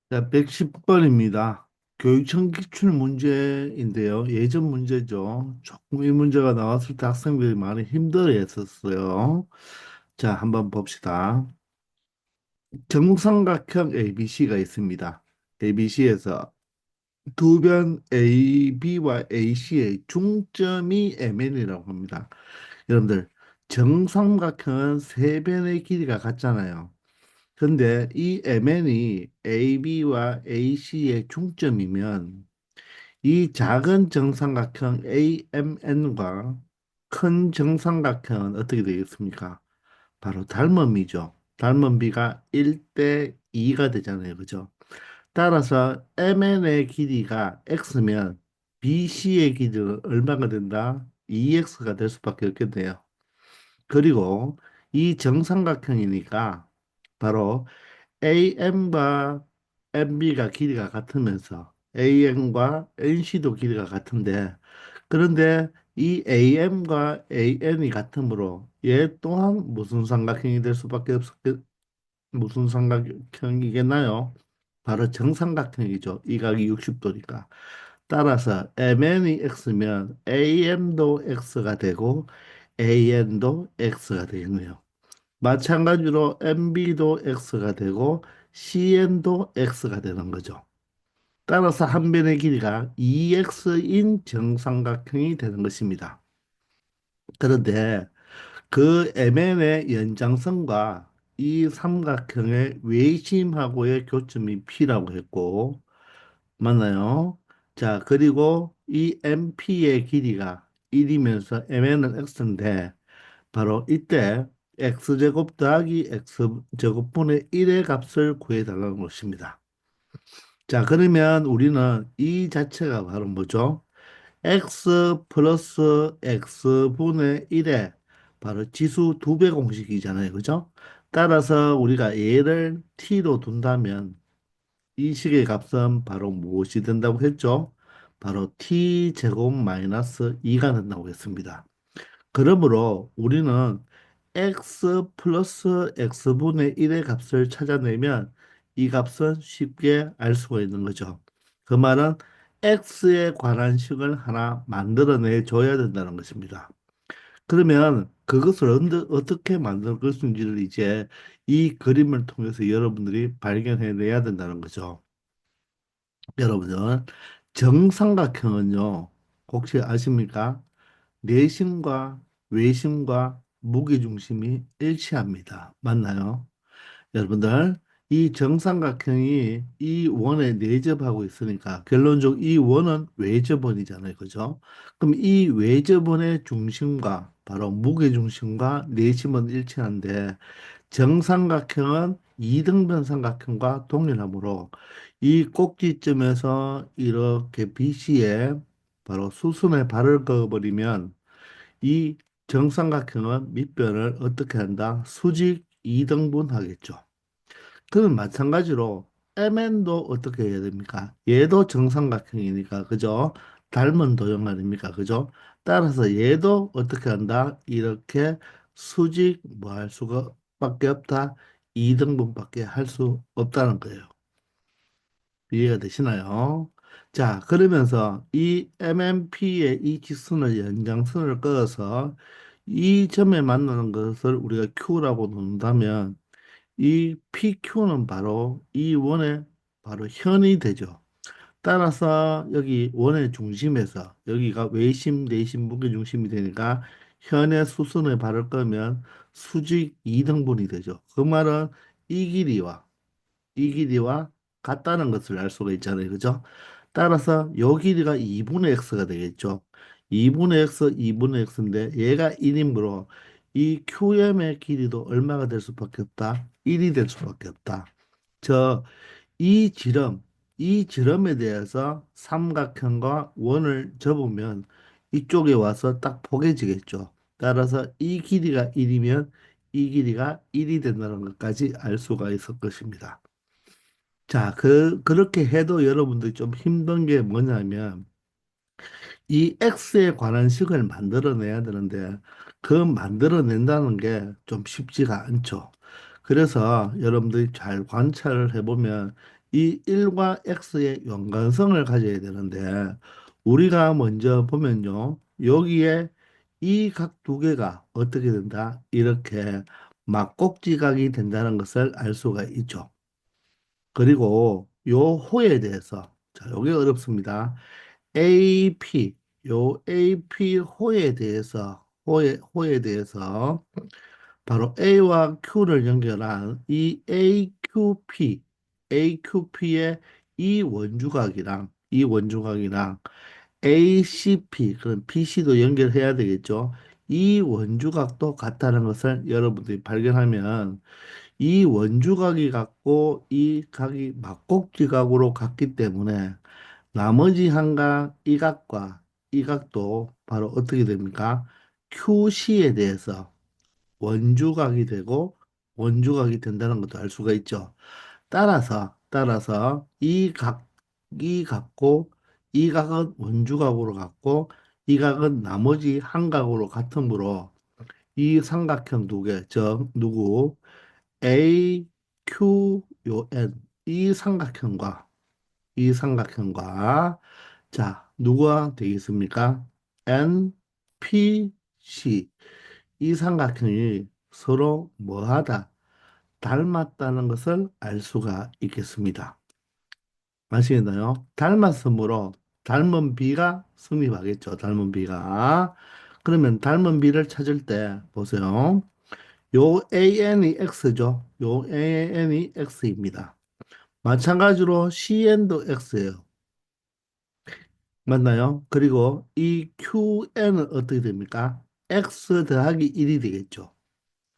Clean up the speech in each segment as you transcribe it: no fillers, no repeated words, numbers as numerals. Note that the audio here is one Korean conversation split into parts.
자, 110번입니다. 교육청 기출 문제인데요. 예전 문제죠. 조금 이 문제가 나왔을 때 학생들이 많이 힘들어했었어요. 자, 한번 봅시다. 정삼각형 ABC가 있습니다. ABC에서 두 변 AB와 AC의 중점이 MN이라고 합니다. 여러분들, 정삼각형은 세 변의 길이가 같잖아요. 근데 이 MN이 AB와 AC의 중점이면 이 작은 정삼각형 AMN과 큰 정삼각형은 어떻게 되겠습니까? 바로 닮음이죠. 닮음비가 1대 2가 되잖아요. 그죠? 따라서 MN의 길이가 X면 BC의 길이는 얼마가 된다? 2X가 될 수밖에 없겠네요. 그리고 이 정삼각형이니까 바로 AM과 MB가 길이가 같으면서 AM과 NC도 길이가 같은데 그런데 이 AM과 AN이 같으므로 얘 또한 무슨 삼각형이 될 수밖에 없겠 무슨 삼각형이겠나요? 바로 정삼각형이죠. 이 각이 60도니까. 따라서 MN이 X면 AM도 X가 되고 AN도 X가 되겠네요. 마찬가지로 MB도 X가 되고 CN도 X가 되는 거죠. 따라서 한 변의 길이가 2X인 정삼각형이 되는 것입니다. 그런데 그 MN의 연장선과 이 삼각형의 외심하고의 교점이 P라고 했고, 맞나요? 자, 그리고 이 MP의 길이가 1이면서 MN은 X인데, 바로 이때 x제곱 더하기 x제곱분의 1의 값을 구해달라는 것입니다. 자, 그러면 우리는 이 자체가 바로 뭐죠? x 플러스 x분의 1의 바로 지수 두 배 공식이잖아요. 그죠? 따라서 우리가 얘를 t로 둔다면 이 식의 값은 바로 무엇이 된다고 했죠? 바로 t제곱 마이너스 2가 된다고 했습니다. 그러므로 우리는 x 플러스 x분의 1의 값을 찾아내면 이 값은 쉽게 알 수가 있는 거죠. 그 말은 x에 관한 식을 하나 만들어내 줘야 된다는 것입니다. 그러면 그것을 어떻게 만들 것인지를 이제 이 그림을 통해서 여러분들이 발견해 내야 된다는 거죠. 여러분들, 정삼각형은요, 혹시 아십니까? 내심과 외심과 무게중심이 일치합니다. 맞나요? 여러분들, 이 정삼각형이 이 원에 내접하고 있으니까 결론적으로 이 원은 외접원이잖아요. 그죠? 그럼 이 외접원의 중심과 바로 무게중심과 내심은 일치하는데 정삼각형은 이등변 삼각형과 동일하므로 이 꼭지점에서 이렇게 BC에 바로 수순에 발을 그어버리면 이 정삼각형은 밑변을 어떻게 한다? 수직 이등분하겠죠. 그는 마찬가지로 MN도 어떻게 해야 됩니까? 얘도 정삼각형이니까 그죠? 닮은 도형 아닙니까? 그죠? 따라서 얘도 어떻게 한다? 이렇게 수직 뭐 할 수가 밖에 없다. 이등분밖에 할 수 없다는 거예요. 이해가 되시나요? 자, 그러면서 이 MMP의 이 직선을 연장선을 그어서 이 점에 만나는 것을 우리가 Q라고 놓는다면 이 PQ는 바로 이 원의 바로 현이 되죠. 따라서 여기 원의 중심에서 여기가 외심, 내심, 무게중심이 되니까 현의 수순에 발을 꺼면 수직 이등분이 되죠. 그 말은 이 길이와 이 길이와 같다는 것을 알 수가 있잖아요. 그죠? 따라서 요 길이가 2분의 x가 되겠죠. 2분의 x, 2분의 x인데 얘가 1이므로 이 QM의 길이도 얼마가 될 수밖에 없다? 1이 될 수밖에 없다. 저 이 지름, 이 지름에 대해서 삼각형과 원을 접으면 이쪽에 와서 딱 포개지겠죠. 따라서 이 길이가 1이면 이 길이가 1이 된다는 것까지 알 수가 있을 것입니다. 자, 그렇게 해도 여러분들이 좀 힘든 게 뭐냐면, 이 X에 관한 식을 만들어내야 되는데, 그 만들어낸다는 게 좀 쉽지가 않죠. 그래서 여러분들이 잘 관찰을 해보면, 이 1과 x의 연관성을 가져야 되는데 우리가 먼저 보면요. 여기에 이 각 두 개가 어떻게 된다? 이렇게 막꼭지각이 된다는 것을 알 수가 있죠. 그리고 요 호에 대해서 자, 요게 어렵습니다. AP 요 AP 호에 대해서 바로 A와 Q를 연결한 이 AQP의 이 원주각이랑 ACP, 그럼 BC도 연결해야 되겠죠. 이 원주각도 같다는 것을 여러분들이 발견하면 이 원주각이 같고 이 각이 막곡지각으로 같기 때문에 나머지 한 각, 이 각과 이 각도 바로 어떻게 됩니까? QC에 대해서 원주각이 되고 원주각이 된다는 것도 알 수가 있죠. 따라서 이 각이 같고 이 각은 원주각으로 같고 이 각은 나머지 한 각으로 같으므로 이 삼각형 두 개, 즉 누구 A, Q, 요 N 이 삼각형과 자 누가 되겠습니까? N, P, C 이 삼각형이 서로 뭐하다 닮았다는 것을 알 수가 있겠습니다. 아시겠나요? 닮았으므로 닮은 비가 성립하겠죠. 닮은 비가. 그러면 닮은 비를 찾을 때 보세요. 요 AN이 X죠. 요 AN이 X입니다. 마찬가지로 CN도 X예요. 맞나요? 그리고 이 QN은 어떻게 됩니까? X 더하기 1이 되겠죠.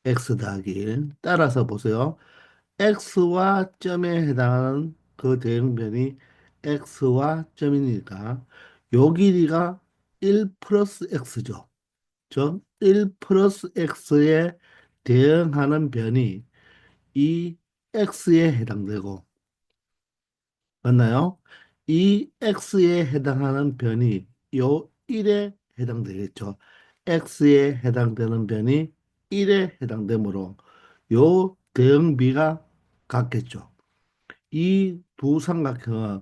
X 더하기 1. 따라서 보세요. x와 점에 해당하는 그 대응변이 x와 점이니까 요 길이가 1 플러스 x죠. 즉, 1 플러스 x에 대응하는 변이 이 x에 해당되고, 맞나요? 이 x에 해당하는 변이 요 1에 해당되겠죠. x에 해당되는 변이 1에 해당되므로 요 대응비가 같겠죠. 이 두 삼각형은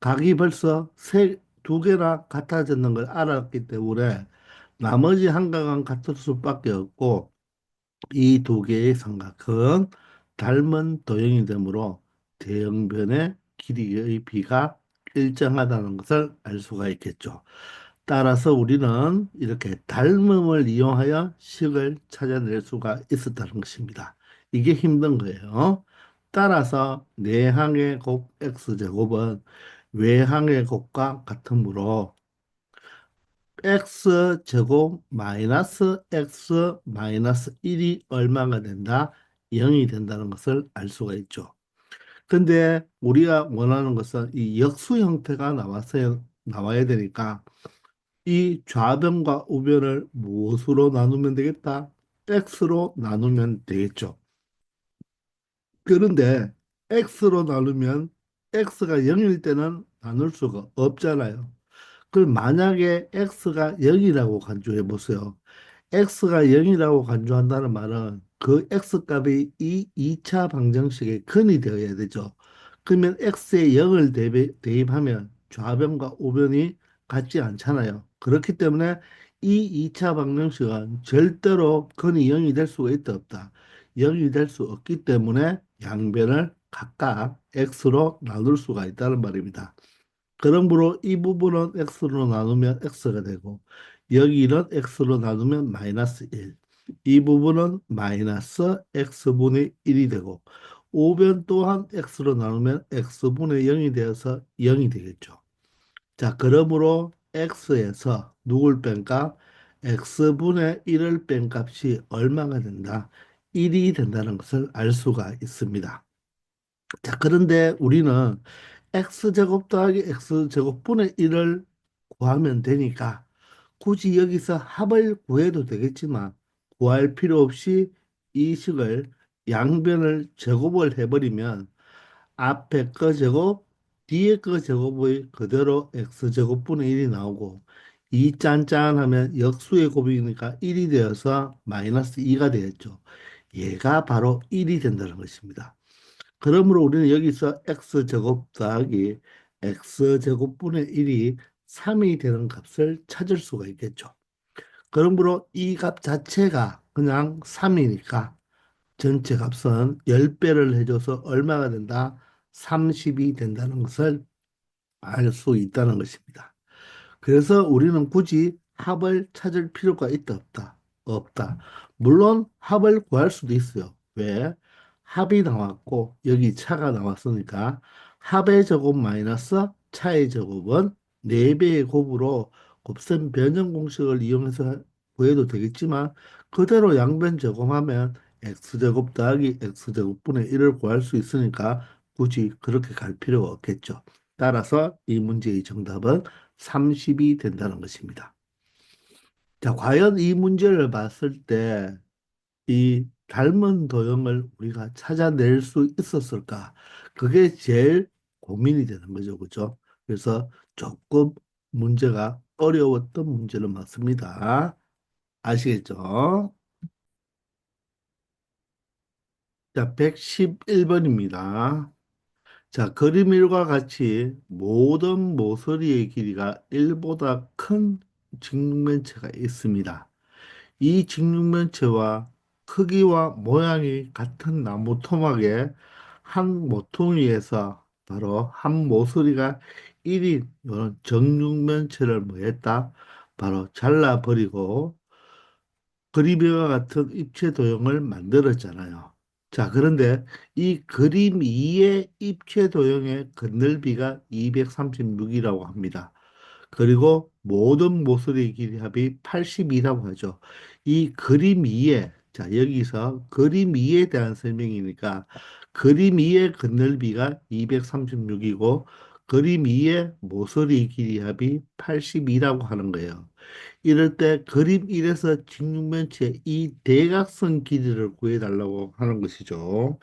각이 벌써 두 개나 같아졌는 걸 알았기 때문에 나머지 한 각은 같을 수밖에 없고 이 두 개의 삼각형은 닮은 도형이 되므로 대형변의 길이의 비가 일정하다는 것을 알 수가 있겠죠. 따라서 우리는 이렇게 닮음을 이용하여 식을 찾아낼 수가 있었다는 것입니다. 이게 힘든 거예요. 따라서 내항의 곱 x제곱은 외항의 곱과 같으므로 x제곱 마이너스 x 마이너스 1이 얼마가 된다? 0이 된다는 것을 알 수가 있죠. 근데 우리가 원하는 것은 이 역수 형태가 나와야 되니까 이 좌변과 우변을 무엇으로 나누면 되겠다? x로 나누면 되겠죠. 그런데 x로 나누면 x가 0일 때는 나눌 수가 없잖아요. 그럼 만약에 x가 0이라고 간주해 보세요. x가 0이라고 간주한다는 말은 그 x값이 이 2차 방정식의 근이 되어야 되죠. 그러면 x에 0을 대입하면 좌변과 우변이 같지 않잖아요. 그렇기 때문에 이 2차 방정식은 절대로 근이 0이 될 수가 있다 없다. 0이 될 수 없기 때문에 양변을 각각 x로 나눌 수가 있다는 말입니다. 그러므로 이 부분은 x로 나누면 x가 되고 여기는 x로 나누면 마이너스 1. 이 부분은 마이너스 x분의 1이 되고 오변 또한 x로 나누면 x분의 0이 되어서 0이 되겠죠. 자, 그러므로 x에서 누굴 뺀 값? x분의 1을 뺀 값이 얼마가 된다? 1이 된다는 것을 알 수가 있습니다. 자, 그런데 우리는 x제곱 더하기 x제곱분의 1을 구하면 되니까 굳이 여기서 합을 구해도 되겠지만 구할 필요 없이 이 식을 양변을 제곱을 해버리면 앞에 거 제곱, 뒤에 거 제곱의 그대로 x제곱분의 1이 나오고 이 짠짠하면 역수의 곱이니까 1이 되어서 마이너스 2가 되었죠. 얘가 바로 1이 된다는 것입니다. 그러므로 우리는 여기서 x제곱 더하기 x제곱분의 1이 3이 되는 값을 찾을 수가 있겠죠. 그러므로 이 값 자체가 그냥 3이니까 전체 값은 10배를 해줘서 얼마가 된다? 30이 된다는 것을 알 수 있다는 것입니다. 그래서 우리는 굳이 합을 찾을 필요가 있다, 없다? 없다. 물론 합을 구할 수도 있어요. 왜? 합이 나왔고 여기 차가 나왔으니까 합의 제곱 마이너스 차의 제곱은 4배의 곱으로 곱셈 변형 공식을 이용해서 구해도 되겠지만 그대로 양변 제곱하면 x제곱 더하기 x제곱분의 1을 구할 수 있으니까 굳이 그렇게 갈 필요가 없겠죠. 따라서 이 문제의 정답은 30이 된다는 것입니다. 자, 과연 이 문제를 봤을 때 이 닮은 도형을 우리가 찾아낼 수 있었을까? 그게 제일 고민이 되는 거죠. 그죠? 그래서 조금 문제가 어려웠던 문제는 맞습니다. 아시겠죠? 자, 111번입니다. 자, 그림 1과 같이 모든 모서리의 길이가 1보다 큰 직육면체가 있습니다. 이 직육면체와 크기와 모양이 같은 나무 토막의 한 모퉁이에서 바로 한 모서리가 1인 이런 정육면체를 뭐 했다? 바로 잘라버리고 그림과 같은 입체 도형을 만들었잖아요. 자, 그런데 이 그림 2의 입체 도형의 건널비가 236이라고 합니다. 그리고 모든 모서리 길이 합이 80이라고 하죠. 이 그림 2에, 자, 여기서 그림 2에 대한 설명이니까 그림 2의 건널비가 236이고 그림 2의 모서리 길이 합이 80이라고 하는 거예요. 이럴 때 그림 1에서 직육면체 이 대각선 길이를 구해달라고 하는 것이죠.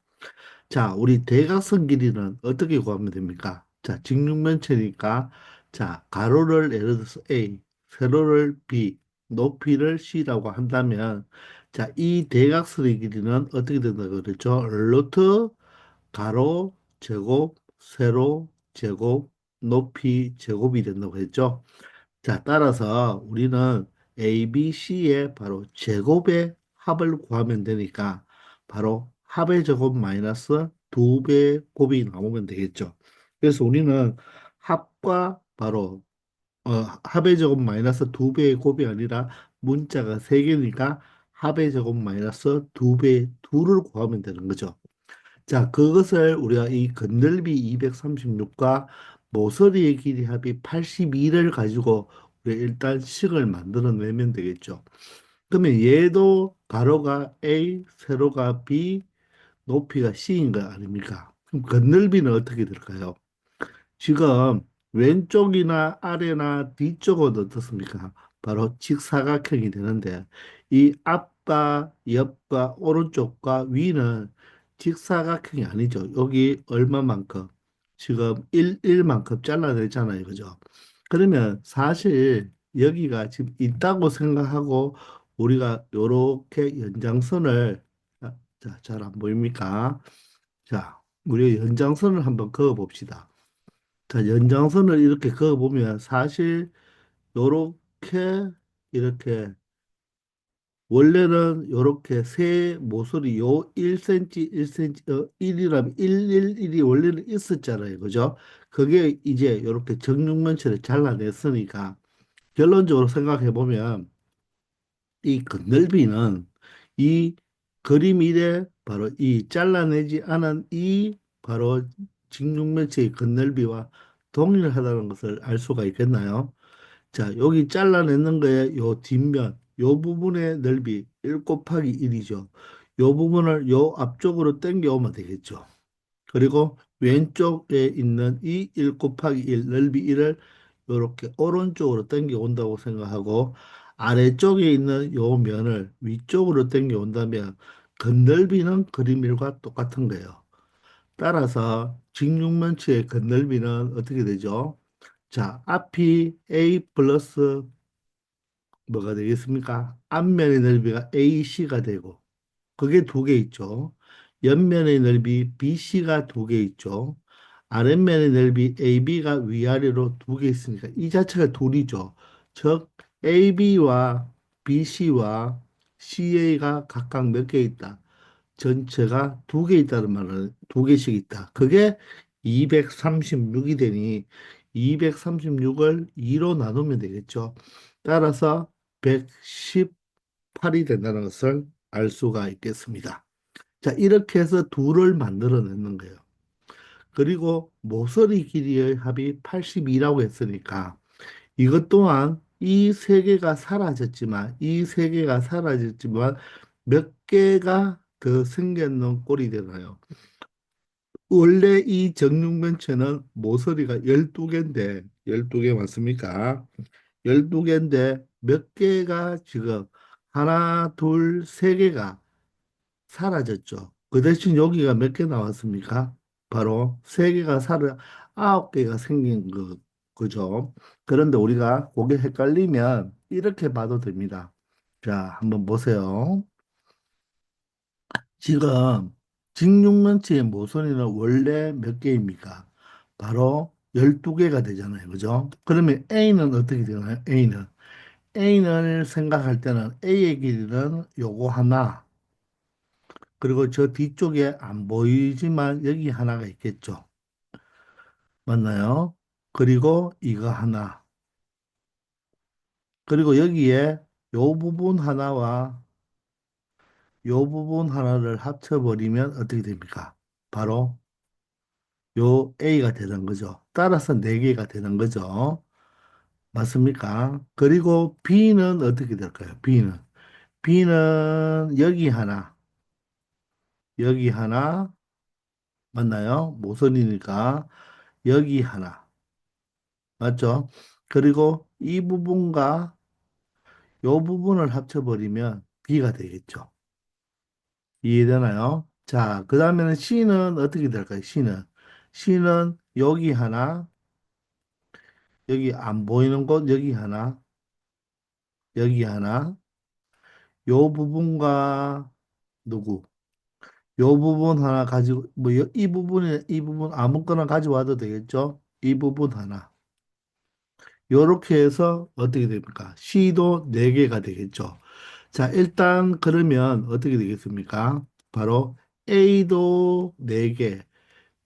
자, 우리 대각선 길이는 어떻게 구하면 됩니까? 자, 직육면체니까 자, 가로를 예를 들어서 A, 세로를 B, 높이를 C라고 한다면 자, 이 대각선의 길이는 어떻게 된다고 그랬죠? 루트 가로 제곱 세로 제곱 높이 제곱이 된다고 했죠. 자, 따라서 우리는 A, B, C의 바로 제곱의 합을 구하면 되니까 바로 합의 제곱 마이너스 2배의 곱이 나오면 되겠죠. 그래서 우리는 합과 바로 합의 제곱 마이너스 2배의 곱이 아니라 문자가 3개니까 합의 제곱 마이너스 2배의 2를 구하면 되는 거죠. 자, 그것을 우리가 이 건널비 236과 모서리의 길이 합이 82를 가지고 우리 일단 식을 만들어내면 되겠죠. 그러면 얘도 가로가 A, 세로가 B, 높이가 C인 거 아닙니까? 그럼 건널비는 어떻게 될까요? 지금 왼쪽이나 아래나 뒤쪽은 어떻습니까? 바로 직사각형이 되는데 이 앞과 옆과 오른쪽과 위는 직사각형이 아니죠. 여기 얼마만큼? 지금 1만큼 잘라냈잖아요. 그죠? 그러면 사실 여기가 지금 있다고 생각하고 우리가 요렇게 연장선을 자, 잘 안 보입니까? 자, 우리 연장선을 한번 그어 봅시다. 자, 연장선을 이렇게 그어보면 사실 요렇게 이렇게 원래는 요렇게 세 모서리 요 1cm 1cm 1이라면 111이 원래는 있었잖아요. 그죠? 그게 이제 요렇게 정육면체를 잘라냈으니까 결론적으로 생각해 보면 이 건널비는 이 그림 이래 바로 이 잘라내지 않은 이 바로 직육면체의 건널비와 동일하다는 것을 알 수가 있겠나요? 자, 여기 잘라내는 거에 요 뒷면, 요 부분의 넓이 1 곱하기 1이죠. 요 부분을 요 앞쪽으로 당겨 오면 되겠죠. 그리고 왼쪽에 있는 이 1 곱하기 1 넓이 1을 이렇게 오른쪽으로 당겨 온다고 생각하고 아래쪽에 있는 요 면을 위쪽으로 당겨 온다면 건널비는 그림 1과 똑같은 거예요. 따라서 직육면체의 건널비는 어떻게 되죠? 자, 앞이 A 플러스 뭐가 되겠습니까? 앞면의 넓이가 AC가 되고 그게 두 개 있죠. 옆면의 넓이 BC가 두 개 있죠. 아랫면의 넓이 AB가 위아래로 두 개 있으니까 이 자체가 둘이죠. 즉 AB와 BC와 CA가 각각 몇 개 있다. 전체가 두 개 있다는 말은 두 개씩 있다. 그게 236이 되니 236을 2로 나누면 되겠죠. 따라서 118이 된다는 것을 알 수가 있겠습니다. 자, 이렇게 해서 둘을 만들어내는 거예요. 그리고 모서리 길이의 합이 82라고 했으니까 이것 또한 이 세 개가 사라졌지만 몇 개가 더 생겼는 꼴이 되나요? 원래 이 정육면체는 모서리가 12개인데 12개 맞습니까? 12개인데 몇 개가 지금 하나, 둘, 세 개가 사라졌죠. 그 대신 여기가 몇 개 나왔습니까? 바로 세 개가 사라, 9개가 생긴 그죠? 그런데 우리가 그게 헷갈리면 이렇게 봐도 됩니다. 자, 한번 보세요. 지금 직육면체의 모서리는 원래 몇 개입니까? 바로 12개가 되잖아요. 그죠? 그러면 A는 어떻게 되나요? A는 생각할 때는 A의 길이는 요거 하나, 그리고 저 뒤쪽에 안 보이지만 여기 하나가 있겠죠. 맞나요? 그리고 이거 하나. 그리고 여기에 요 부분 하나와 요 부분 하나를 합쳐버리면 어떻게 됩니까? 바로 요 A가 되는 거죠. 따라서 4개가 되는 거죠. 맞습니까? 그리고 B는 어떻게 될까요? B는 여기 하나, 맞나요? 모서리니까 여기 하나. 맞죠? 그리고 이 부분과 요 부분을 합쳐버리면 B가 되겠죠. 이해되나요? 자, 그 다음에는 C는 어떻게 될까요? C는 여기 하나, 여기 안 보이는 곳 여기 하나, 여기 하나, 요 부분과 누구? 요 부분 하나 가지고, 이 부분 아무거나 가져와도 되겠죠? 이 부분 하나. 요렇게 해서 어떻게 됩니까? C도 4개가 되겠죠. 자, 일단 그러면 어떻게 되겠습니까? 바로 A도 4개,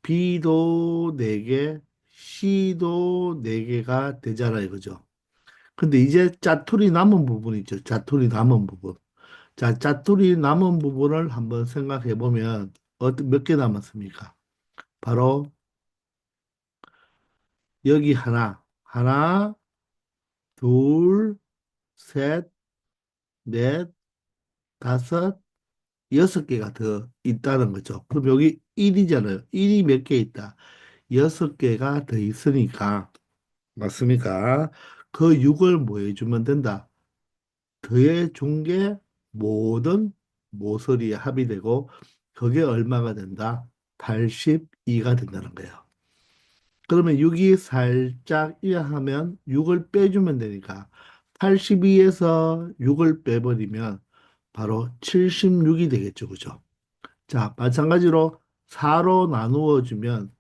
B도 4개, C도 4개가 되잖아요. 그죠? 근데 이제 짜투리 남은 부분 있죠. 짜투리 남은 부분. 자, 짜투리 남은 부분을 한번 생각해 보면 몇 개 남았습니까? 바로 여기 하나, 둘, 셋, 넷, 다섯, 6개가 더 있다는 거죠. 그럼 여기 1이잖아요. 1이 몇 개 있다? 6개가 더 있으니까, 맞습니까? 그 6을 뭐 해주면 된다? 더해 준 게 모든 모서리의 합이 되고, 그게 얼마가 된다? 82가 된다는 거예요. 그러면 6이 살짝 이하면 6을 빼주면 되니까 82에서 6을 빼버리면 바로 76이 되겠죠. 그죠? 자, 마찬가지로 4로 나누어 주면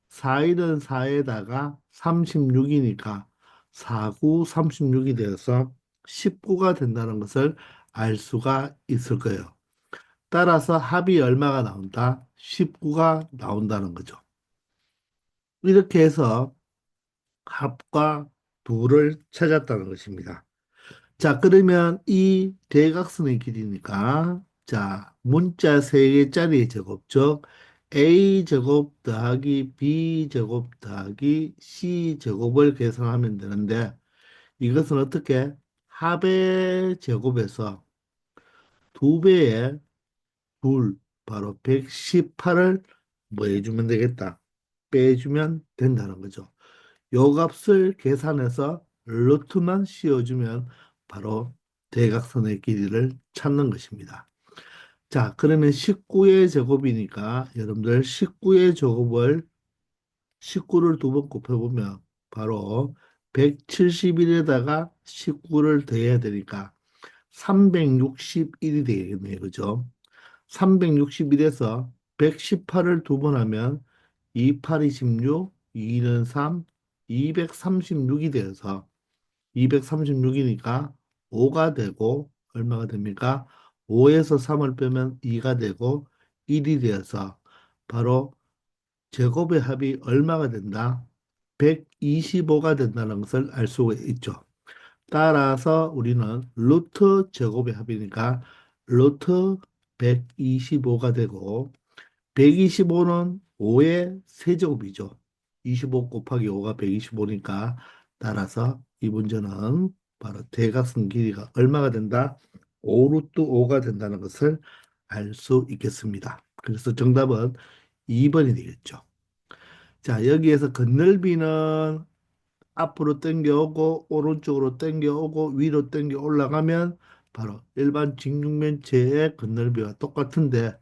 4일은 4에다가 36이니까 4구 36이 되어서 19가 된다는 것을 알 수가 있을 거예요. 따라서 합이 얼마가 나온다? 19가 나온다는 거죠. 이렇게 해서 합과 도를 찾았다는 것입니다. 자, 그러면 이 대각선의 길이니까, 자, 문자 3개짜리 제곱적 A 제곱 더하기 B 제곱 더하기 C 제곱을 계산하면 되는데, 이것은 어떻게? 합의 제곱에서 2배의 둘, 바로 118을 뭐 해주면 되겠다? 빼주면 된다는 거죠. 요 값을 계산해서 루트만 씌워주면 바로 대각선의 길이를 찾는 것입니다. 자, 그러면 19의 제곱이니까 여러분들 19의 제곱을 19를 2번 곱해보면 바로 171에다가 19를 더해야 되니까 361이 되겠네요. 그죠? 361에서 118을 두 번 하면 2, 8, 26, 2는 3, 236이 되어서 236이니까 5가 되고 얼마가 됩니까? 5에서 3을 빼면 2가 되고 1이 되어서 바로 제곱의 합이 얼마가 된다? 125가 된다는 것을 알 수가 있죠. 따라서 우리는 루트 제곱의 합이니까 루트 125가 되고 125는 5의 세제곱이죠. 25 곱하기 5가 125니까 따라서 이 문제는 바로 대각선 길이가 얼마가 된다? 5 루트 5가 된다는 것을 알 수 있겠습니다. 그래서 정답은 2번이 되겠죠. 자, 여기에서 건널비는 앞으로 당겨오고 오른쪽으로 당겨오고 위로 당겨 올라가면 바로 일반 직육면체의 건널비와 똑같은데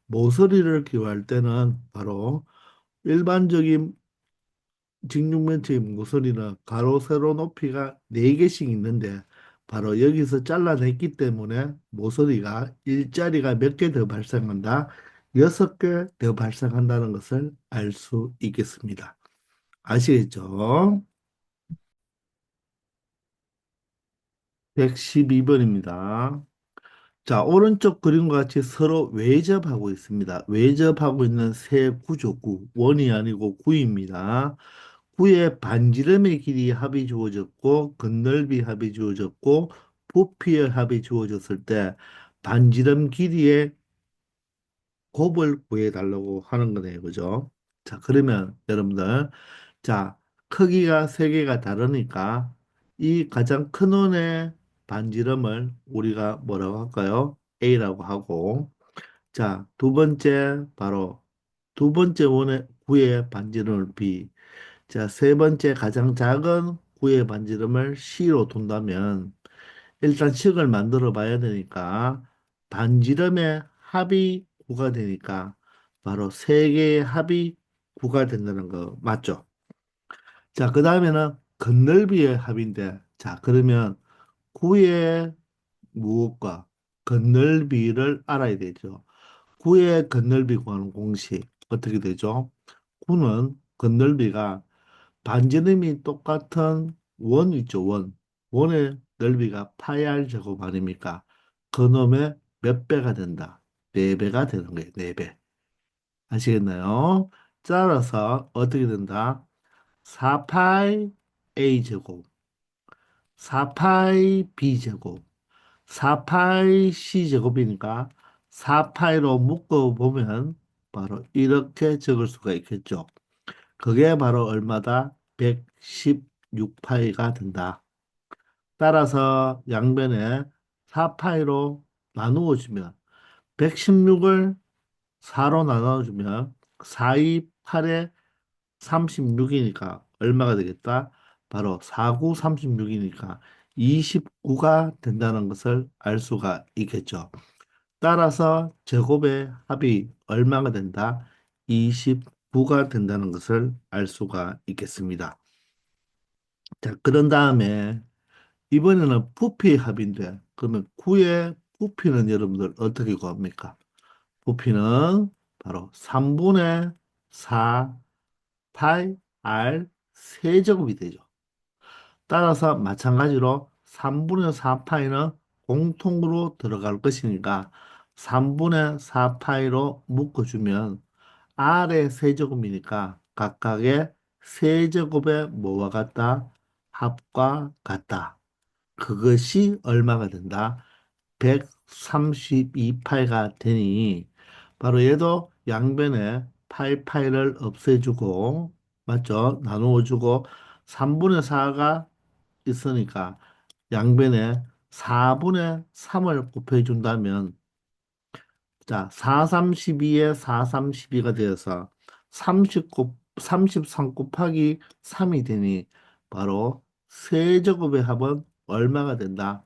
모서리를 기호할 때는 바로 일반적인 직육면체의 모서리는 가로 세로 높이가 4개씩 있는데 바로 여기서 잘라냈기 때문에 모서리가 일자리가 몇 개 더 발생한다? 6개 더 발생한다는 것을 알 수 있겠습니다. 아시겠죠? 112번입니다. 자, 오른쪽 그림과 같이 서로 외접하고 있습니다. 외접하고 있는 세 구조구, 원이 아니고 구입니다. 구의 반지름의 길이 합이 주어졌고, 건널비 합이 주어졌고, 부피의 합이 주어졌을 때 반지름 길이의 곱을 구해달라고 하는 거네요. 그죠? 자, 그러면 여러분들, 자, 크기가 세 개가 다르니까 이 가장 큰 원의 반지름을 우리가 뭐라고 할까요? A라고 하고, 자, 두 번째, 바로 두 번째 원의 구의 반지름을 B, 자, 세 번째 가장 작은 구의 반지름을 C로 둔다면 일단 식을 만들어 봐야 되니까 반지름의 합이 9가 되니까 바로 세 개의 합이 9가 된다는 거 맞죠? 자, 그 다음에는 건널비의 합인데 자, 그러면 9의 무엇과 건널비를 알아야 되죠. 9의 건널비 구하는 공식 어떻게 되죠? 9는 건널비가 반지름이 똑같은 원 있죠, 원. 원의 넓이가 파이 r 제곱 아닙니까? 그놈의 몇 배가 된다? 네 배가 되는 거예요, 네 배. 아시겠나요? 따라서 어떻게 된다? 4파이 a 제곱, 4파이 b 제곱, 4파이 c 제곱이니까 4파이로 묶어보면 바로 이렇게 적을 수가 있겠죠. 그게 바로 얼마다? 116파이가 된다. 따라서 양변에 4파이로 나누어 주면 116을 4로 나눠주면 4, 2, 8에 36이니까 얼마가 되겠다? 바로 4, 9, 36이니까 29가 된다는 것을 알 수가 있겠죠. 따라서 제곱의 합이 얼마가 된다? 29가 된다는 것을 알 수가 있겠습니다. 자, 그런 다음에 이번에는 부피 합인데 그러면 9의 부피는 여러분들 어떻게 구합니까? 부피는 바로 3분의 4 파이 r 세제곱이 되죠. 따라서 마찬가지로 3분의 4파이는 공통으로 들어갈 것이니까 3분의 4파이로 묶어주면 r의 세제곱이니까 각각의 세제곱의 뭐와 같다? 합과 같다. 그것이 얼마가 된다? 132파이가 되니 바로 얘도 양변에 파이파이를 없애주고 맞죠? 나누어주고 3분의 4가 있으니까 양변에 4분의 3을 곱해준다면 자, 4, 32에 4, 32가 되어서 33 곱하기 3이 되니 바로 세제곱의 합은 얼마가 된다?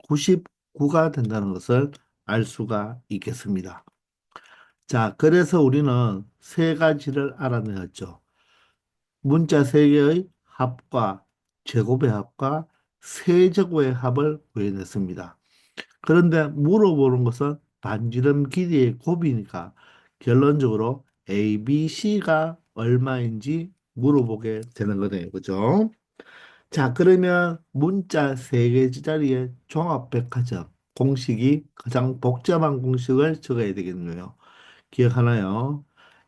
99가 된다는 것을 알 수가 있겠습니다. 자, 그래서 우리는 세 가지를 알아내었죠. 문자 세 개의 합과 제곱의 합과 세제곱의 합을 구해냈습니다. 그런데 물어보는 것은 반지름 길이의 곱이니까 결론적으로 A, B, C가 얼마인지 물어보게 되는 거네요. 그죠? 자, 그러면 문자 세 개짜리의 종합백화점 공식이 가장 복잡한 공식을 적어야 되겠네요. 기억하나요?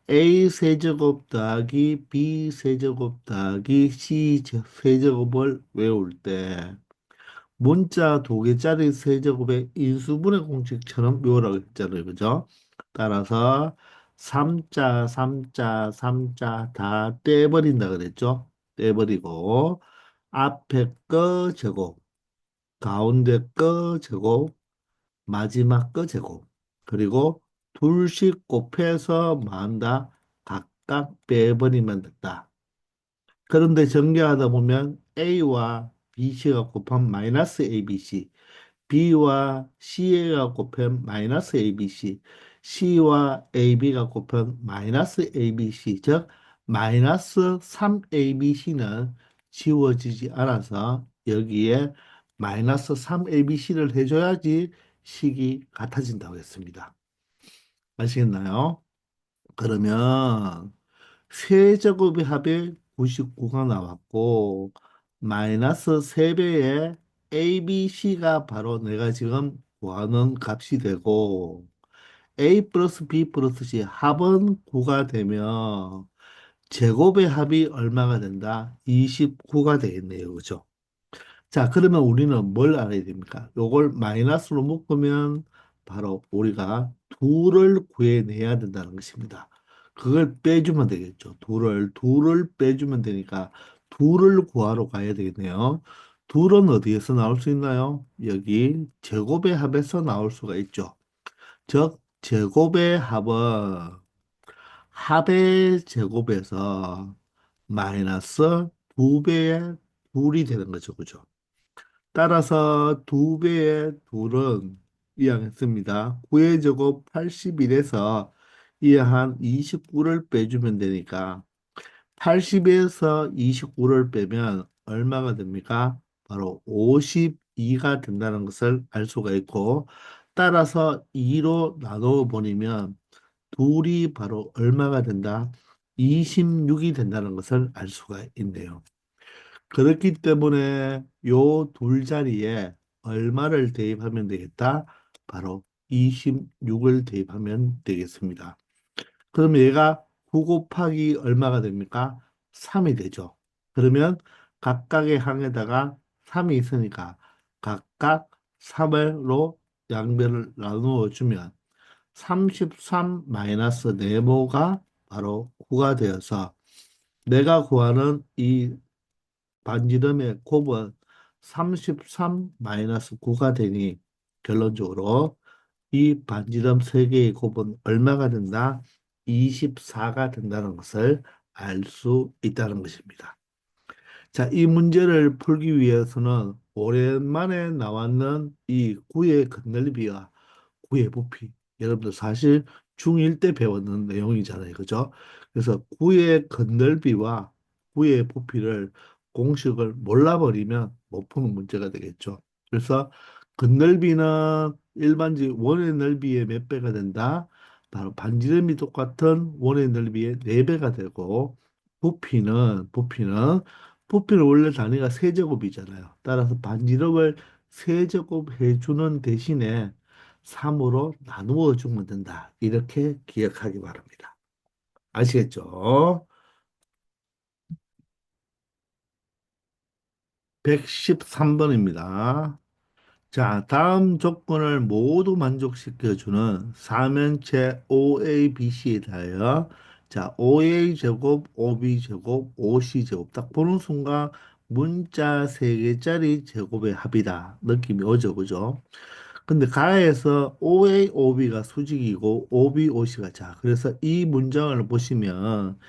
A 세제곱 더하기 B 세제곱 더하기 C 세제곱을 외울 때 문자 두 개짜리 세제곱의 인수분해 공식처럼 외우라고 했잖아요. 그죠? 따라서 3자, 3자, 3자 다 떼버린다 그랬죠? 떼버리고 앞에 거 제곱, 가운데 거 제곱, 마지막 거 제곱. 그리고 둘씩 곱해서 뭐한다? 각각 빼버리면 된다. 그런데 전개하다 보면 A와 BC가 곱하면 마이너스 ABC, B와 C가 곱하면 마이너스 ABC, C와 AB가 곱하면 마이너스 ABC, 즉 마이너스 3ABC는 지워지지 않아서 여기에 마이너스 3ABC를 해줘야지 식이 같아진다고 했습니다. 아시겠나요? 그러면 세제곱의 합이 99가 나왔고 마이너스 3배의 ABC가 바로 내가 지금 구하는 값이 되고 A 플러스 B 플러스 C 합은 9가 되면 제곱의 합이 얼마가 된다? 29가 되겠네요. 그죠? 자, 그러면 우리는 뭘 알아야 됩니까? 요걸 마이너스로 묶으면 바로 우리가 둘을 구해내야 된다는 것입니다. 그걸 빼주면 되겠죠. 둘을 빼주면 되니까 둘을 구하러 가야 되겠네요. 둘은 어디에서 나올 수 있나요? 여기 제곱의 합에서 나올 수가 있죠. 즉, 제곱의 합은 합의 제곱에서 마이너스 두 배의 둘이 되는 거죠. 그죠? 따라서 두 배의 둘은 이항했습니다. 9의 제곱 81에서 이항한 29를 빼주면 되니까 80에서 29를 빼면 얼마가 됩니까? 바로 52가 된다는 것을 알 수가 있고 따라서 2로 나누어 버리면 둘이 바로 얼마가 된다? 26이 된다는 것을 알 수가 있네요. 그렇기 때문에 요 둘 자리에 얼마를 대입하면 되겠다? 바로 26을 대입하면 되겠습니다. 그럼 얘가 9 곱하기 얼마가 됩니까? 3이 되죠. 그러면 각각의 항에다가 3이 있으니까 각각 3으로 양변을 나누어 주면 33 마이너스 네모가 바로 9가 되어서 내가 구하는 이 반지름의 곱은 33 마이너스 9가 되니 결론적으로 이 반지름 3개의 곱은 얼마가 된다? 24가 된다는 것을 알 수 있다는 것입니다. 자, 이 문제를 풀기 위해서는 오랜만에 나왔는 이 구의 건널비와 구의 부피. 여러분들 사실 중1 때 배웠는 내용이잖아요. 그죠? 그래서 구의 건널비와 구의 부피를 공식을 몰라버리면 못 푸는 문제가 되겠죠. 그래서 건널비는 일반적 원의 넓이의 몇 배가 된다? 바로 반지름이 똑같은 원의 넓이의 4배가 되고 부피는 원래 단위가 세제곱이잖아요. 따라서 반지름을 세제곱 해주는 대신에 3으로 나누어 주면 된다. 이렇게 기억하기 바랍니다. 아시겠죠? 113번입니다. 자, 다음 조건을 모두 만족시켜주는 4면체 OABC에 대하여 자, OA 제곱, OB 제곱, OC 제곱 딱 보는 순간 문자 3개짜리 제곱의 합이다. 느낌이 오죠, 그죠? 근데 가에서 OA, OB가 수직이고 OB, OC가 자. 그래서 이 문장을 보시면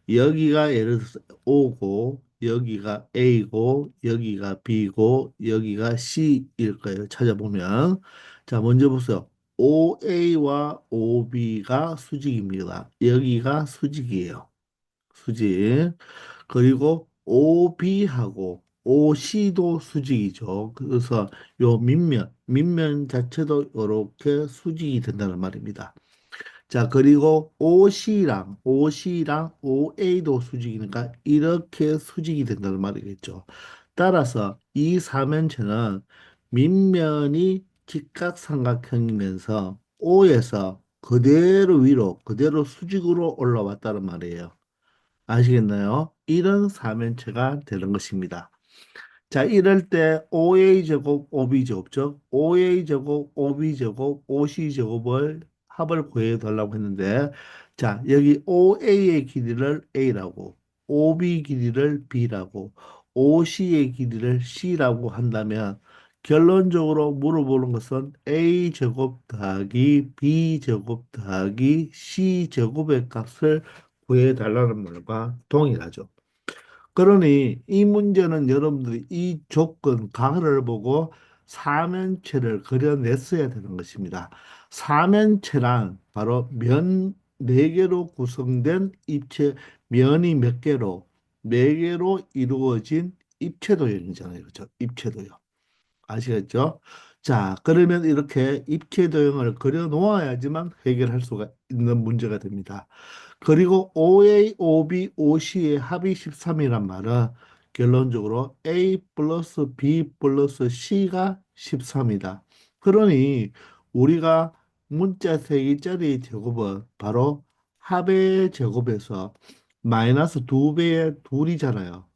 여기가 예를 들어서 O고 여기가 A고 여기가 B고 여기가 C일 거예요. 찾아보면 자 먼저 보세요. OA와 OB가 수직입니다. 여기가 수직이에요. 수직. 그리고 OB하고 OC도 수직이죠. 그래서 요 밑면 자체도 이렇게 수직이 된다는 말입니다. 자, 그리고 OC랑 OA도 수직이니까 이렇게 수직이 된다는 말이겠죠. 따라서 이 사면체는 밑면이 직각삼각형이면서 O에서 그대로 위로, 그대로 수직으로 올라왔다는 말이에요. 아시겠나요? 이런 사면체가 되는 것입니다. 자, 이럴 때 OA 제곱, OB 제곱, 즉 OA 제곱, OB 제곱, OC 제곱을 합을 구해 달라고 했는데, 자, 여기 OA의 길이를 A라고, OB 길이를 B라고, OC의 길이를 C라고 한다면 결론적으로 물어보는 것은 A 제곱 더하기 B 제곱 더하기 C 제곱의 값을 구해 달라는 말과 동일하죠. 그러니 이 문제는 여러분들이 이 조건 가를 보고 사면체를 그려냈어야 되는 것입니다. 사면체란 바로 면 네개로 구성된 입체, 면이 몇 개로, 네개로 이루어진 입체도형이잖아요. 그렇죠? 입체도형. 아시겠죠? 자, 그러면 이렇게 입체도형을 그려 놓아야지만 해결할 수가 있는 문제가 됩니다. 그리고 OA, OB, OC의 합이 13이란 말은 결론적으로 A 플러스 B 플러스 C가 13이다. 그러니 우리가 문자 3개짜리 제곱은 바로 합의 제곱에서 마이너스 2배의 둘이잖아요.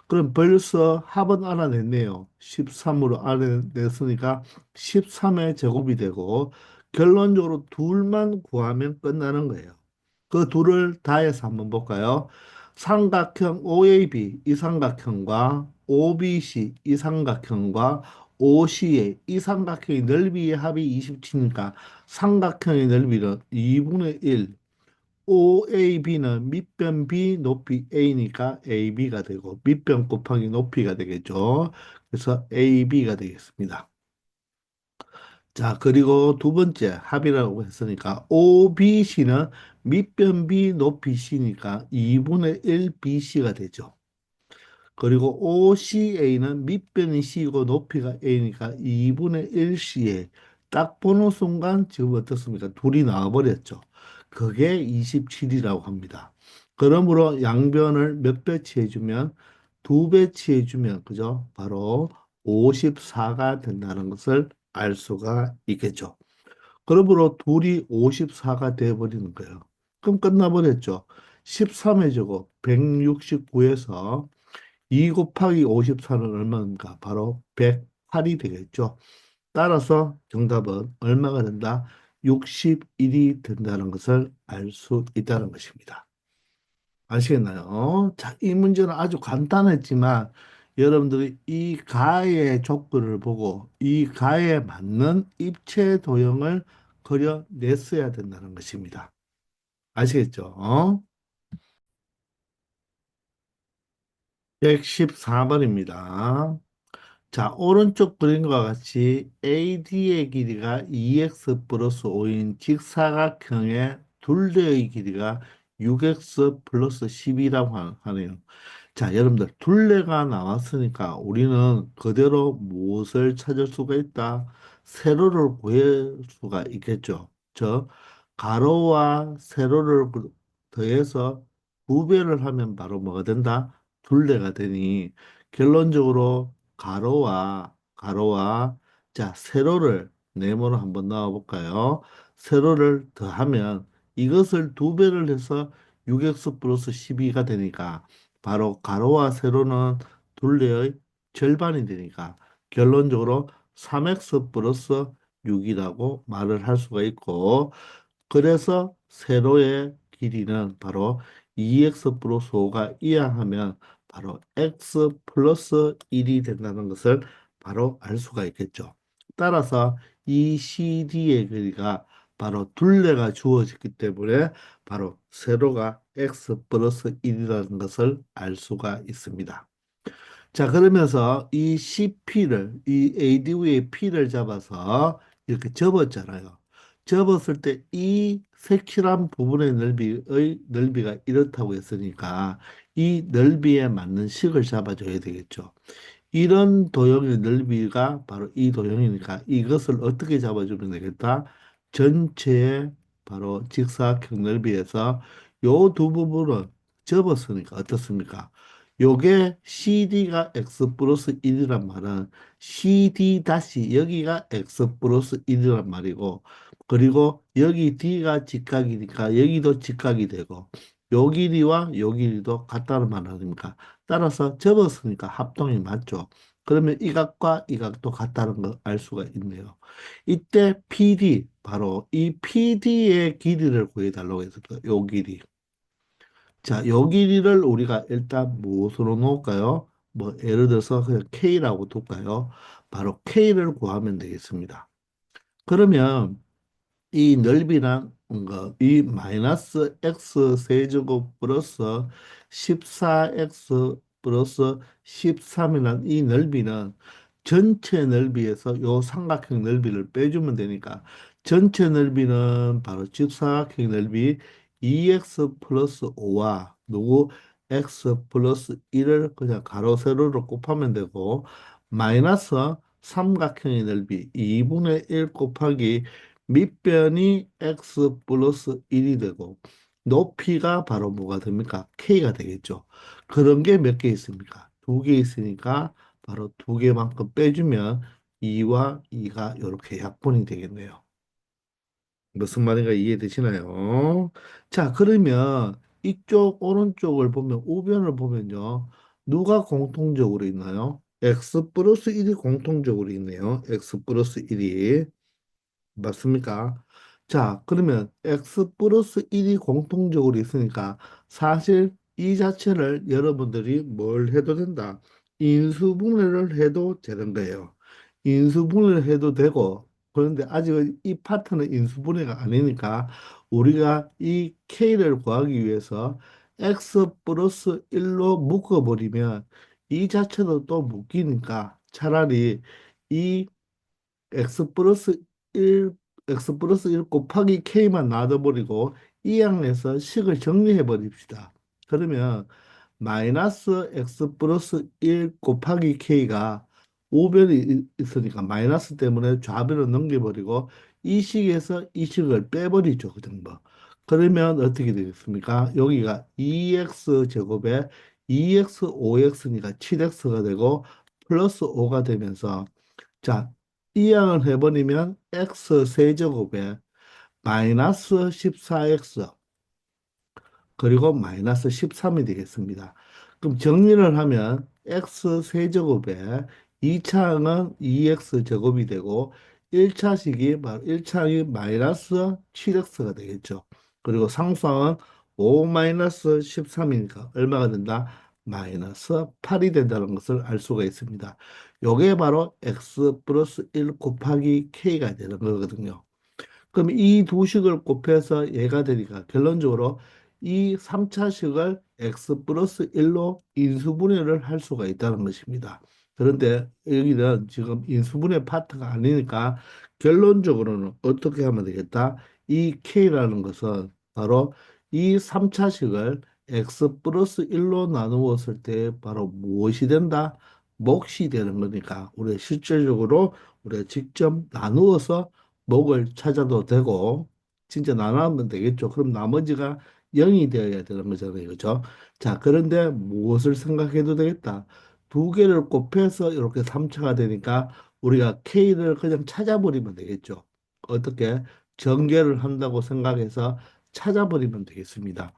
그럼 벌써 합은 알아냈네요. 13으로 알아냈으니까 13의 제곱이 되고 결론적으로 둘만 구하면 끝나는 거예요. 그 둘을 다해서 한번 볼까요? 삼각형 OAB 이 삼각형과 OBC 이 삼각형과 OCA 이 삼각형의 넓이의 합이 27이니까 삼각형의 넓이는 2분의 1, OAB는 밑변 B 높이 A니까 AB가 되고 밑변 곱하기 높이가 되겠죠. 그래서 AB가 되겠습니다. 자, 그리고 두 번째 합이라고 했으니까 OBC는 밑변 B 높이 C니까 2분의 1 BC가 되죠. 그리고 OCA는 밑변이 C고 높이가 A니까 2분의 1CA. 딱 보는 순간 지금 어떻습니까? 둘이 나와버렸죠. 그게 27이라고 합니다. 그러므로 양변을 몇 배치해주면 두 배치해주면 그죠? 바로 54가 된다는 것을 알 수가 있겠죠. 그러므로 둘이 54가 돼버리는 거예요. 그럼 끝나버렸죠. 13의 제곱 169에서 2 곱하기 54는 얼마인가? 바로 108이 되겠죠. 따라서 정답은 얼마가 된다? 61이 된다는 것을 알 수 있다는 것입니다. 아시겠나요? 자, 이 문제는 아주 간단했지만 여러분들이 이 가의 족구를 보고 이 가에 맞는 입체 도형을 그려냈어야 된다는 것입니다. 아시겠죠? 114번입니다. 자, 오른쪽 그림과 같이 AD의 길이가 2x 플러스 5인 직사각형의 둘레의 길이가 6x 플러스 10이라고 하네요. 자, 여러분들, 둘레가 나왔으니까 우리는 그대로 무엇을 찾을 수가 있다? 세로를 구할 수가 있겠죠. 저 가로와 세로를 더해서 부배를 하면 바로 뭐가 된다? 둘레가 되니 결론적으로 가로와 자, 세로를 네모로 한번 넣어 볼까요? 세로를 더하면 이것을 두 배를 해서 6x 플러스 12가 되니까 바로 가로와 세로는 둘레의 절반이 되니까 결론적으로 3x 플러스 6이라고 말을 할 수가 있고 그래서 세로의 길이는 바로 2x 플러스 5가 이항하면 바로 x 플러스 1이 된다는 것을 바로 알 수가 있겠죠. 따라서 이 CD의 길이가 바로 둘레가 주어졌기 때문에 바로 세로가 x 플러스 1이라는 것을 알 수가 있습니다. 자, 그러면서 이 CP를, 이 AD의 P를 잡아서 이렇게 접었잖아요. 접었을 때 이 색칠한 부분의 넓이가 이렇다고 했으니까 이 넓이에 맞는 식을 잡아줘야 되겠죠. 이런 도형의 넓이가 바로 이 도형이니까 이것을 어떻게 잡아주면 되겠다? 전체의 바로 직사각형 넓이에서 요 두 부분을 접었으니까 어떻습니까? 요게 CD가 x 플러스 1이란 말은 CD 다시 여기가 x 플러스 1이란 말이고, 그리고 여기 D가 직각이니까 여기도 직각이 되고 요 길이와 요 길이도 같다는 말 아닙니까? 따라서 접었으니까 합동이 맞죠. 그러면 이 각과 이 각도 같다는 걸 알 수가 있네요. 이때 PD, 바로 이 PD의 길이를 구해달라고 했었어요. 요 길이. 자, 요 길이를 우리가 일단 무엇으로 놓을까요? 뭐, 예를 들어서 그냥 K라고 둘까요? 바로 K를 구하면 되겠습니다. 그러면 이 넓이란 거, 이 마이너스 x 세제곱 플러스 14x 플러스 13이란 이 넓이는 전체 넓이에서 요 삼각형 넓이를 빼주면 되니까 전체 넓이는 바로 직사각형 넓이 2x 플러스 5와 누구 x 플러스 1을 그냥 가로 세로로 곱하면 되고, 마이너스 삼각형의 넓이 2분의 1 곱하기 밑변이 x 플러스 1이 되고 높이가 바로 뭐가 됩니까? k가 되겠죠. 그런 게 몇 개 있습니까? 두 개 있으니까 바로 두 개만큼 빼주면 2와 2가 이렇게 약분이 되겠네요. 무슨 말인가 이해되시나요? 자, 그러면 이쪽 오른쪽을 보면 우변을 보면요. 누가 공통적으로 있나요? x 플러스 1이 공통적으로 있네요. x 플러스 1이. 맞습니까? 자, 그러면 x 플러스 1이 공통적으로 있으니까 사실 이 자체를 여러분들이 뭘 해도 된다. 인수분해를 해도 되는 거예요. 인수분해를 해도 되고, 그런데 아직은 이 파트는 인수분해가 아니니까 우리가 이 k를 구하기 위해서 x 플러스 1로 묶어버리면 이 자체도 또 묶이니까 차라리 이 x 플러스 1, x 플러스 1 곱하기 k만 놔둬버리고 이 항에서 식을 정리해 버립시다. 그러면 마이너스 x 플러스 1 곱하기 k가 우변이 있으니까 마이너스 때문에 좌변을 넘겨버리고 이 식에서 이 식을 빼버리죠. 그 정도. 그러면 어떻게 되겠습니까? 여기가 2x 제곱에 2x 5x니까 7x가 되고 플러스 5가 되면서, 자, 이항을 해버리면 x 세제곱에 마이너스 14x 그리고 마이너스 13이 되겠습니다. 그럼 정리를 하면 x 세제곱에 2차항은 2x 제곱이 되고 1차식이 1차항이 마이너스 7x가 되겠죠. 그리고 상수항은 5 마이너스 13이니까 얼마가 된다? 마이너스 8이 된다는 것을 알 수가 있습니다. 요게 바로 x 플러스 1 곱하기 k가 되는 거거든요. 그럼 이 두 식을 곱해서 얘가 되니까 결론적으로 이 3차식을 x 플러스 1로 인수분해를 할 수가 있다는 것입니다. 그런데 여기는 지금 인수분해 파트가 아니니까 결론적으로는 어떻게 하면 되겠다? 이 k라는 것은 바로 이 3차식을 x 플러스 1로 나누었을 때 바로 무엇이 된다? 몫이 되는 거니까 우리가 실질적으로 우리가 직접 나누어서 목을 찾아도 되고 진짜 나눠면 되겠죠. 그럼 나머지가 0이 되어야 되는 거잖아요. 그렇죠? 자, 그런데 무엇을 생각해도 되겠다. 두 개를 곱해서 이렇게 3차가 되니까 우리가 K를 그냥 찾아버리면 되겠죠. 어떻게? 전개를 한다고 생각해서 찾아버리면 되겠습니다.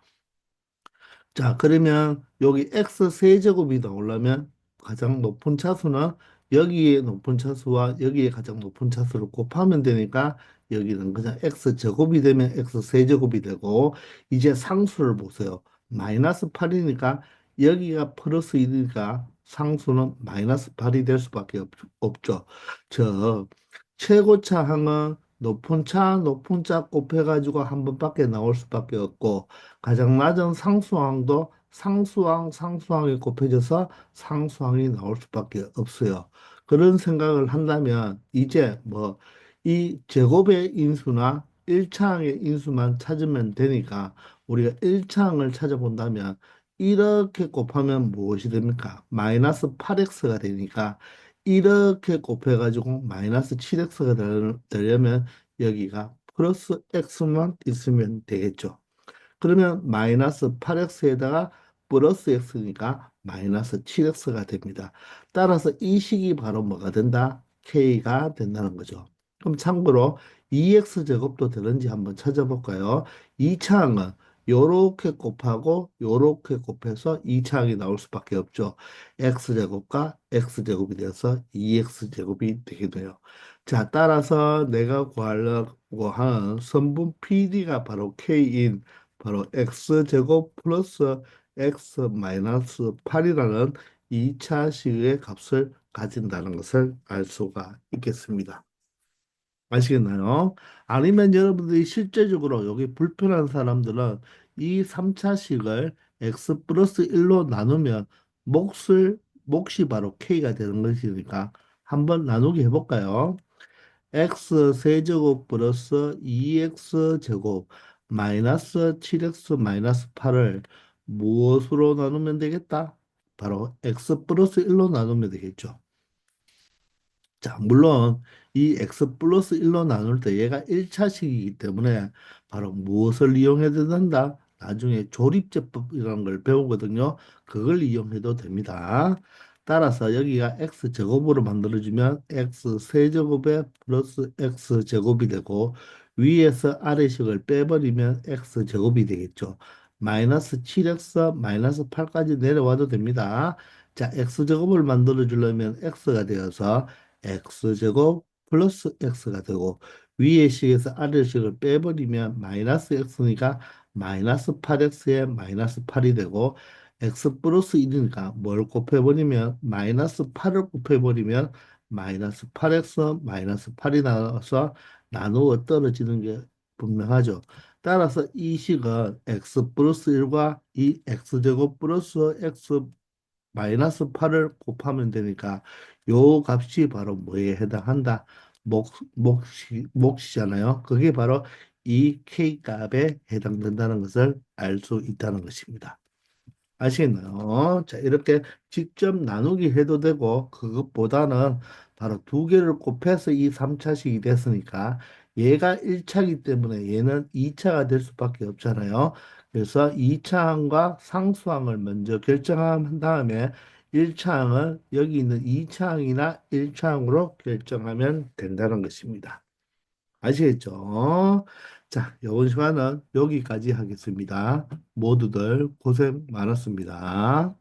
자, 그러면 여기 x 세제곱이 나오려면 가장 높은 차수는 여기에 높은 차수와 여기에 가장 높은 차수를 곱하면 되니까 여기는 그냥 x 제곱이 되면 x 세제곱이 되고, 이제 상수를 보세요. 마이너스 8이니까 여기가 플러스 1이니까 상수는 마이너스 8이 될 수밖에 없죠. 저 최고차 항은 높은 차 곱해가지고 한 번밖에 나올 수밖에 없고, 가장 낮은 상수항도 상수항이 곱해져서 상수항이 나올 수밖에 없어요. 그런 생각을 한다면 이제 뭐 이 제곱의 인수나 1차항의 인수만 찾으면 되니까 우리가 1차항을 찾아본다면 이렇게 곱하면 무엇이 됩니까? 마이너스 8x가 되니까 이렇게 곱해가지고 마이너스 7x가 되려면 여기가 플러스 x만 있으면 되겠죠. 그러면 마이너스 8x에다가 플러스 x니까 마이너스 7x가 됩니다. 따라서 이 식이 바로 뭐가 된다? k가 된다는 거죠. 그럼 참고로 2x 제곱도 되는지 한번 찾아볼까요? 2차항은 요렇게 곱하고 요렇게 곱해서 2차항이 나올 수밖에 없죠. x제곱과 x제곱이 되어서 2x 제곱이 되겠네요. 자, 따라서 내가 구하려고 하는 선분 PD가 바로 k인 바로 x제곱 플러스 x 마이너스 8이라는 2차식의 값을 가진다는 것을 알 수가 있겠습니다. 아시겠나요? 아니면 여러분들이 실제적으로 여기 불편한 사람들은 이 3차식을 x 플러스 1로 나누면 몫이 바로 k가 되는 것이니까 한번 나누기 해볼까요? x 세제곱 플러스 2x 제곱 마이너스 7x 마이너스 8을 무엇으로 나누면 되겠다? 바로 x 플러스 1로 나누면 되겠죠. 자, 물론 이 x 플러스 1로 나눌 때 얘가 1차식이기 때문에 바로 무엇을 이용해야 된다? 나중에 조립제법이라는 걸 배우거든요. 그걸 이용해도 됩니다. 따라서 여기가 x 제곱으로 만들어주면 x 세제곱에 플러스 x 제곱이 되고 위에서 아래식을 빼버리면 x 제곱이 되겠죠. 마이너스 7x 마이너스 8까지 내려와도 됩니다. 자, x 제곱을 만들어 주려면 x가 되어서 x제곱 플러스 x가 되고 위의 식에서 아래 식을 빼버리면 마이너스 x니까 마이너스 8x에 마이너스 8이 되고 x 플러스 1이니까 뭘 곱해버리면 마이너스 8을 곱해버리면 마이너스 8x 마이너스 8이 나와서 나누어 떨어지는 게 분명하죠. 따라서 이 식은 x 플러스 1과 이 x제곱 플러스 x 마이너스 8을 곱하면 되니까 요 값이 바로 뭐에 해당한다? 몫이잖아요. 그게 바로 이 K 값에 해당된다는 것을 알 수 있다는 것입니다. 아시겠나요? 자, 이렇게 직접 나누기 해도 되고, 그것보다는 바로 두 개를 곱해서 이 3차식이 됐으니까, 얘가 1차이기 때문에 얘는 2차가 될 수밖에 없잖아요. 그래서 2차항과 상수항을 먼저 결정한 다음에 1차항을 여기 있는 2차항이나 1차항으로 결정하면 된다는 것입니다. 아시겠죠? 자, 이번 시간은 여기까지 하겠습니다. 모두들 고생 많았습니다.